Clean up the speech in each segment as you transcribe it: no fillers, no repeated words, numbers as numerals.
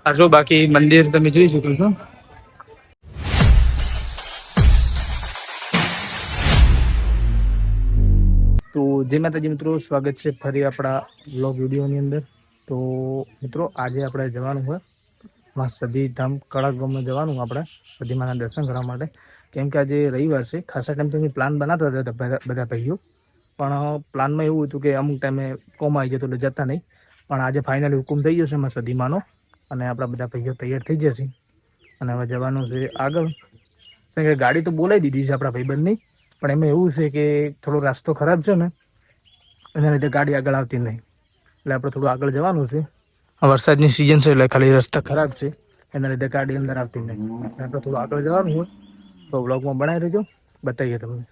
આ જો બાકી મંદિર તમે જોઈ શકો છો. તો જય માતાજી મિત્રો, સ્વાગત છે ફરી આપણા બ્લોગ વિડીયોની અંદર. તો મિત્રો આજે આપણે જવાનું હોય સદી ધામ કળા ગામમાં જવાનું આપણે સદીમાના દર્શન કરવા માટે. કેમ કે આજે રવિવાર છે. ખાસા ટાઈમથી પ્લાન બનાવતા હતા બધા ભાઈઓ, પણ પ્લાનમાં એવું હતું કે અમુક ટાઈમે કોમ આવી જતો એટલે જતા નહીં. પણ આજે ફાઇનલી હુકુમ થઈ જશે એમાં સદીમાનો, અને આપણા બધા ભાઈઓ તૈયાર થઈ જશે અને હવે જવાનું છે આગળ. કારણ કે ગાડી તો બોલાવી દીધી છે આપણા ભાઈબંધની, પણ એમાં એવું છે કે થોડો રસ્તો ખરાબ છે ને, એના લીધે ગાડી આગળ આવતી નહીં. એટલે આપણે થોડું આગળ જવાનું છે. વરસાદની સિઝન છે એટલે ખાલી રસ્તા ખરાબ છે, એના લીધે ગાડી અંદર આવતી નહીં. આપણે થોડું આગળ જવાનું હોય તો બ્લોગમાં બનાવી દેજો, બતાવીએ તમને.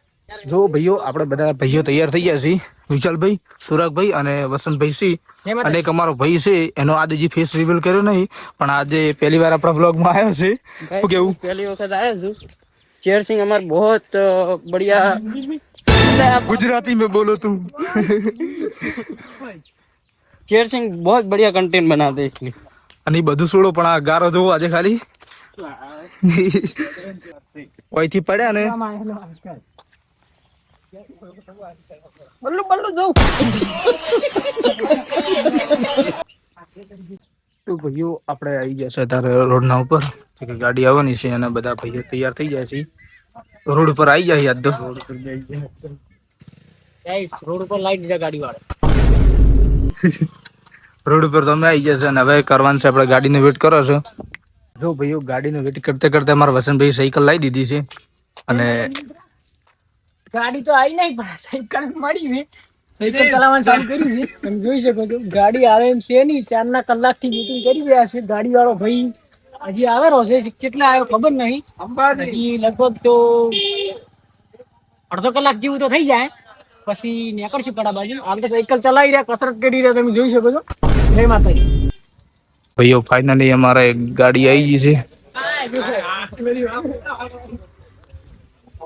જો ભાઈઓ, આપણે બધા ભાઈઓ તૈયાર થઈ ગયા છીએ. વિશાલભાઈ, સુરાગભાઈ અને વસંતભાઈ સિંહ, અને એક અમારો ભાઈ છે, એનો આજે જે ફેસ રિવીલ કર્યો નહીં, પણ આજે પહેલી વાર આપણા બ્લોગમાં આવ્યો છે. શું કેવું? पहली वक्त आया हूँ। चेयर सिंह हमारे बहुत बढ़िया गुजराती में बोलो तुम. चेयर सिंह बहुत बढ़िया कंटेंट बनाते हैं इसलिए। અને એ બધું છોડો, પણ આ ગારો જોવો આજે ખાલી ઓયથી પડ્યા ને. बल्लू बल्लू दो। તો ભાઈઓ આપણે આવી ગયા છે અત્યારે રોડના ઉપર. કે ગાડી આવવાની છે અને બધા ભાઈઓ તૈયાર થઈ ગયા છે. રોડ ઉપર આવી ગયા યાદ તો. रोड पर लाइट दिया गाड़ी वाले। રોડ ઉપર તો અમે આવી ગયા છે અને હવે કરવાનું છે આપણે ગાડીને વેટ કરો છો. જો ભાઈઓ, ગાડીને વેટ કરતે કરતે અમારા વસંતભાઈ સાયકલ લાવી દીધી છે. અને ગાડી તો આવી નહીં, પણ સાયકલ મળી છે. સાયકલ ચલાવવાનું ચાલુ કર્યું છે. તમે જોઈ શકો છો ગાડી આવે એમ છે નહીં. 4 કલાકથી મીટિંગ કરી રહ્યા છે. ગાડી વાળો ભાઈ હજી આવેલો છે, કેટલા આવ્યો ખબર નહીં. હજી લગભગ તો અડધો કલાક જેવું તો થઈ જાય, પછી નીકળશું કડા બાજુ. હાલ તો સાયકલ ચલાવી રહ્યા, કસરત કરી રહ્યા, તમે જોઈ શકો છો. જય માતાજી ભાઈઓ, ફાઇનલી અમારે ગાડી આવી ગઈ છે.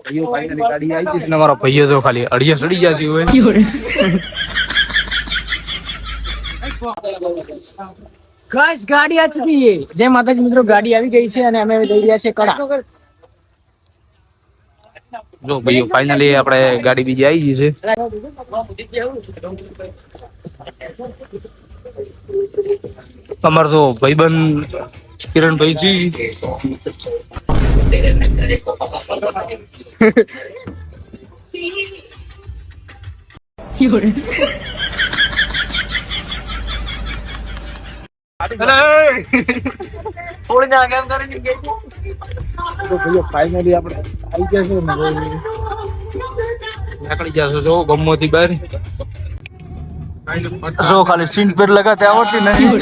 ભાઈઓ ફાઇનલી ગાડી આવી ગઈ છે ને અમારા ભાઈઓ જો ખાલી અડિયા સડી ગયા છે હોય. ગાઈસ ગાડી આ ચુકી છે. જય માતાજી મિત્રો, ગાડી આવી ગઈ છે અને અમે જઈ રહ્યા છે કડા. જો ભાઈઓ, ફાઇનલી આપણે ગાડી બીજી આવી ગઈ છે. અમાર તો ભાઈબંધ કિરણભાઈજી ફાઇનલી આપણે આવી ગયા છે. નીકળી જશો જો ગમોથી બહાર. જો ખાલી સીટ પર લગાતે આવડતી નહીં.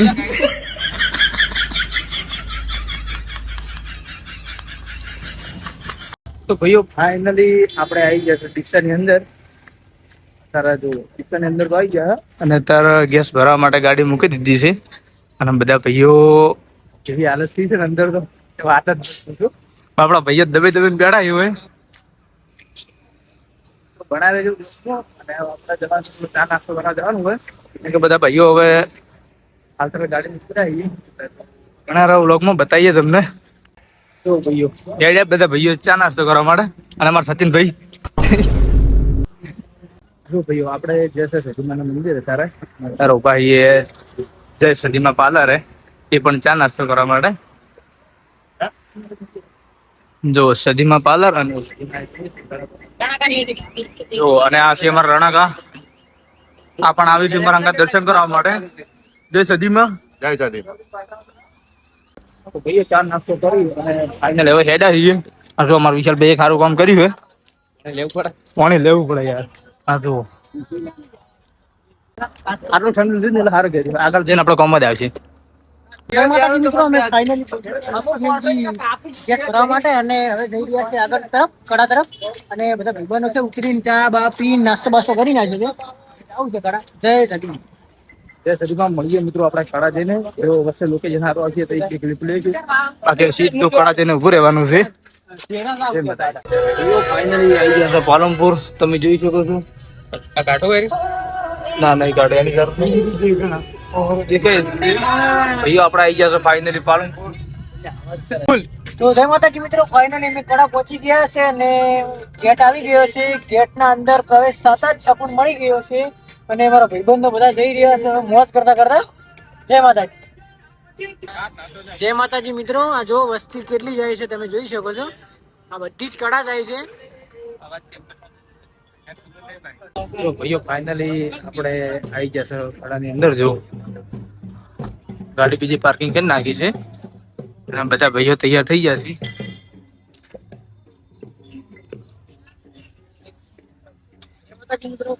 તો ભાઈઓ, ફાઇનલી આપણે આવી ગયા છે ડીસાની અંદર. તારા જો ડીસાની અંદર તો આવી ગયા અને તારા ગેસ ભરવા માટે ગાડી મૂકી દીધી છે. અને બધા ભાઈઓ જેવી હાલત થઈ છે ને અંદર તો વાત જ નથી. આપણા ભાઈઓ દબે દબીને બેઠા હોય બનાવે અને આપણે જવાનું ચા નાસ્તો બનાવવા જવાનું હોય. કે બધા ભાઈઓ હવે હાલ તમે ગાડી મૂકી ઘણા વ્લોગમાં બતાવીએ તમને. તો ભાઈઓ બધા ભાઈઓ ચા નાસ્તો કરવા માટે. અને અમારા સચિનભાઈ જો ભાઈઓ, આપણે જય સદીમાના મંદિર તારે તારો ભાઈ એ જય સદીમા પાર્લર એ પણ ચા નાસ્તો કરવા માટે. જો સદીમા પાર્લર અને જો અને આ છે અમારા રણાકા. આ પણ આવી છે અમારા અંગા દર્શન કરવા માટે. જય સદીમા. જય સદીમા. તો ભાઈએ ચા નાસ્તો કરી અને ફાઇનલ હવે હેડા છીએ. આ જો અમારું વિશાલભાઈ સારું કામ કર્યું હે. લેવું પડે, પાણી લેવું પડે યાર. હા જો આટલું ઠંડુ છે ને એટલે સારું કર્યું. આગળ જઈને આપણે કોમ જ આવશે. જય માતાજી મિત્રો, અમે ફાઇનલી ગેસ ભરવા માટે અને હવે જઈ રહ્યા છે આગળ તરફ, કડા તરફ. અને બધા ભાઈબંધો છે, ઉતરીને ચા બા પી નાસ્તો બાસ્તો કરી નાખ્યો છે. આવું છે કડા. જય સદી. જય સદીમાં મળીએ મિત્રો આપણે કડા જઈને. એવો વચ્ચે લોકેશન સારું આવશે તો એક ક્લિપ લઈશું. બાકી સીધું કડા જઈને ઉભું રહેવાનું છે. ફાઇનલી આવી ગયા છે પાલનપુર. તમે જોઈ શકો છો. આ કાઢો ના નહીં કાઢો એની ભાઈઓ આપણે આવી ગયા છે ફાઇનલી પાલનપુર. તો જય માતાજી મિત્રો, ફાઇનલી અમે કડા પહોંચી ગયા છે અને ગેટ આવી ગયો છે. ગેટના અંદર પ્રવેશ થતા જ શકૂન મળી ગયો છે અને મારા ભાઈબંધો બધા જઈ રહ્યા છે મોજ કરતા કરતા. જય માતાજી. જય માતાજી મિત્રો, આ જો વસ્તી કેટલી જાય છે તમે જોઈ શકો છો. આ બધી જ કડા જાય છે. તો ભાઈઓ ફાઇનલી આપણે આવી ગયા છે કડાની અંદર. જો ગાડી બીજી પાર્કિંગ કરી નાખી છે અને બધા ભાઈઓ તૈયાર થઈ ગયા છે.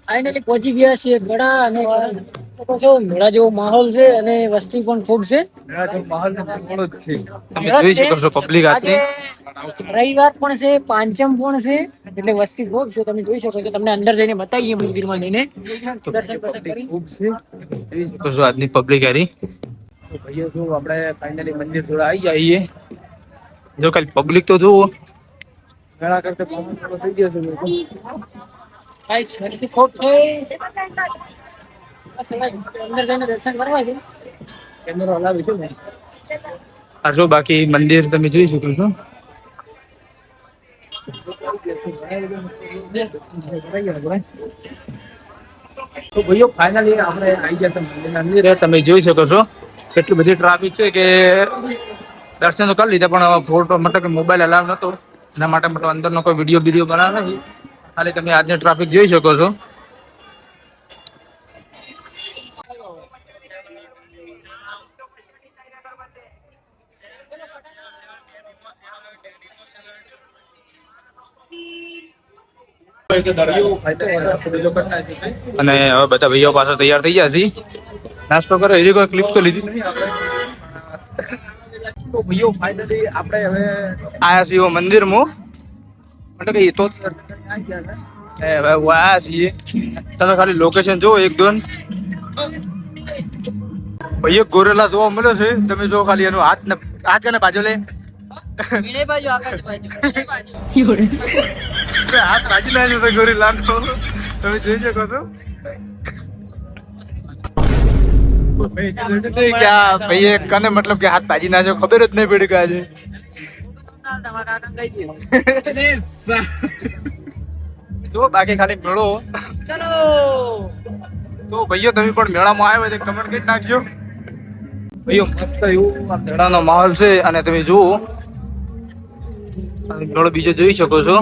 ફાઇનલી પહોંચી ગયા છીએ ગળા અને મેળા જેવો માહોલ છે અને વસ્તી પણ ખૂબ છે. માહોલ ઘણો જ છે. તમે મેળો જ જોઈ છે. શકો છો પબ્લિક આજે આટલી. રવિવાર પણ છે, પાંચમ પણ છે એટલે વસ્તી ખૂબ છે. તમે જોઈ શકો છો. તમને અંદર જઈને બતાવીએ મંદિરમાં જઈને તો દર્શન બર્શન કરી. ખૂબ છે. જોઈ શકો છો આજની પબ્લિક હારી. તો ભાઈઓ શું આપણે ફાઇનલી મંદિર જોડે આવી જઈએ. જો ખાલી પબ્લિક તો જુઓ, ઘણા કરતા પબ્લિક તો થઈ ગયો છે લોકો. ગાઈસ, વસ્તી ખૂબ છે. બસ હવે અંદર જઈને દર્શન કરવા છે. કેમેરો હલાવી છું ને. આ જો બાકી મંદિર તમે જોઈ શકો છો. તો ભાઈઓ ફાઇનલી આપણે આવી ગયા હતા મંદિરના અંદર. તમે જોઈ શકો છો કેટલી બધી ટ્રાફિક છે કે દર્શન તો કરી લીધા પણ ફોટો મતલબ કે મોબાઈલ અલાવ નતો, એના માટે મતલબ અંદરનો કોઈ વિડીયો બનાવ નથી. ખાલી તમે આજની ટ્રાફિક જોઈ શકો છો. અને હવે બધા ભાઈઓ પાસે તૈયાર થઈ ગયા છે. નાસ્તો કરો, એવી કોઈ ક્લિપ તો લીધી નહીં આપણે. તો ભાઈઓ ફાઇનલી આપણે હવે આયા છીએ મંદિરમાં. મતલબ કે એ તો હવે આયા છીએ. તમે ખાલી લોકેશન જુઓ એક દોન. ભાઈઓ ગોરેલા જોવા મળ્યો છે. તમે જો ખાલી એનો હાથ ને બાજુ લે હાથ બાજી લાવ્યો છે ગોરેલા નો. તમે જોઈ શકો છો. ભાઈ કને મતલબ કે હાથ ભાજી ના ખબર જ નહીં પડી કે આજે તો બાકી ખાલી મેળો. ચલો તો ભાઈઓ તમે પણ મેળામાં આવ્યો હોય તો કમેન્ટ કરી નાખજો. ભાઈઓ મસ્ત એવું આ મેળાનો માહોલ છે અને તમે જુઓ મેળો બીજો જોઈ શકો છો.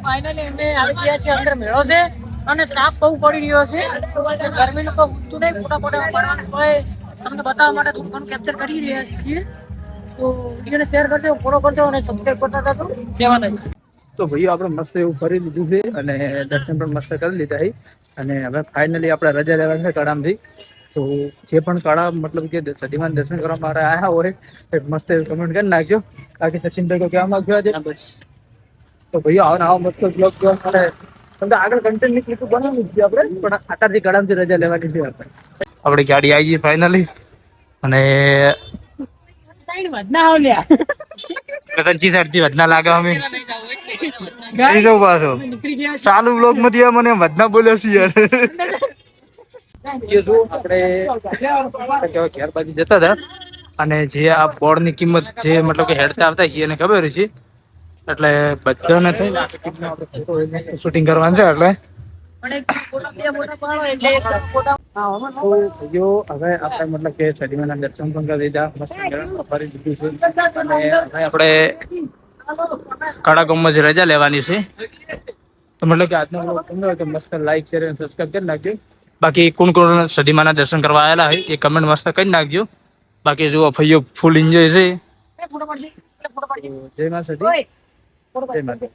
ફાઇનલી અમે આવી ગયા છીએ. અંદર મેળો છે અને તાપ બહુ પડી રહ્યો છે. ગરમીનું કોઈ ઊંચું નહીં. ફોટા પડવાનું હોય તમને બતાવવા માટે થોડું ઘણું કેપ્ચર કરી રહ્યા છીએ. તો વિડીયોને શેર કરજો, ફોલો કરજો અને સબસ્ક્રાઈબ કરતા જજો. કહેવાના તો ભાઈઓ આપણે મસ્ત એવું ફરી લીધું છે અને દર્શન પણ મસ્ત કરી લીધા છે. અને હવે ફાઇનલી આપણે રજા લેવાની છે કડામથી. તો જે પણ કડા મતલબ કે સદીમાં દર્શન કરવા માટે આવ્યા હોય એક મસ્ત એવું કમેન્ટ કરી નાખજો. બાકી સચિનભાઈ કોઈ કહેવા માંગ્યો આજે. તો ભાઈઓ આવો મસ્ત બ્લોગ જોવા માટે તમને આગળ કન્ટેન્ટની ક્લિપ બનાવવી છે આપણે, પણ આટાથી કડામથી રજા લેવાની છે આપણે. આપણી ગાડી આવી ગઈ ફાઇનલી અને કદંચી સાઈડથી વધના લાગે. અમે પાછો ચાલુ બ્લોગ માંથી મને વધના બોલ્યો છે યાર. એ શું આપણે ઘેર બાજુ જતા હતા અને જે આ બોર્ડ ની કિંમત જે મતલબ કે હેડતા આવતા છીએ એને ખબર છે એટલે બધાને થઈને શૂટિંગ કરવાનું છે. એટલે હવે આપણે મતલબ કે સદીમાના દર્શન પણ કરી દીધા. મસ્ત ફરી દીધું છે અને હવે આપણે કડાગામમાં જે રજા લેવાની છે. તો મતલબ કે આજનો બ્લોગ ગમ્યો હોય તો મસ્ત લાઈક શેર અને સબસ્ક્રાઈબ કરી નાખજો. બાકી કોણ કોણ સદીમાના દર્શન કરવા આવેલા હોય એ કમેન્ટ મસ્ત કરી નાખજો. બાકી જો ભાઈઓ ફૂલ એન્જોય છે. જય મા સદી. જય માતા.